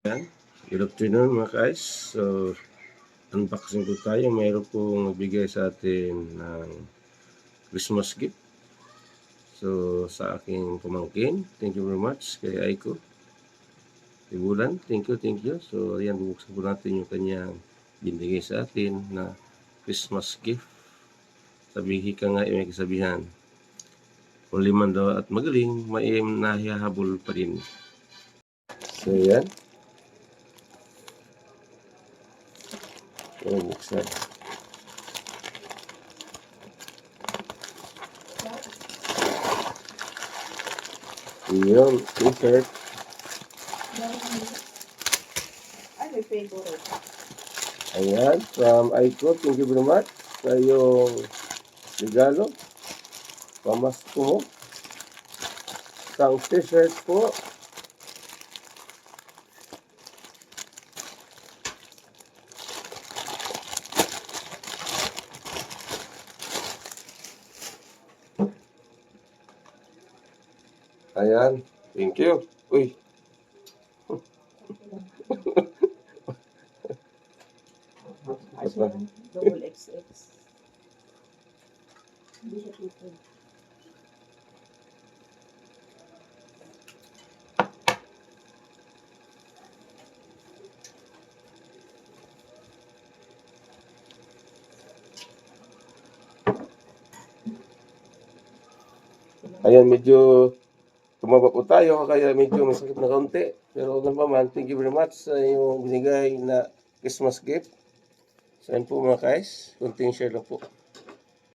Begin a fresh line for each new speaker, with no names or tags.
Good afternoon mga guys. So, unboxing po tayo. Mayroon pong nagbigay sa atin ng Christmas gift. So, sa aking pamangkin, thank you very much. Kay Aiko Tibulan, thank you. So, ayan, bubuksan po natin yung kanyang binigay sa atin na Christmas gift. Sabihin ka nga, may kasabihan. Kung liman daw at magaling, may nahihahabol pa din. So, yan. So, buksan. Yun, t-shirt.
Ano yung favorite?
Ayan, from Aiko, thank you very much sa iyong regalo. Pamasko mo. Isang t-shirt po. Ayan, thank you. Uy.
Double XX. Hindi siya triple.
Ayan, medyo tumaba po tayo, kaya medyo may sakit na kaunti. Pero ganun pa man, thank you very much sa iyong binigay na Christmas gift. So, yan po mga guys, kunting share lang po.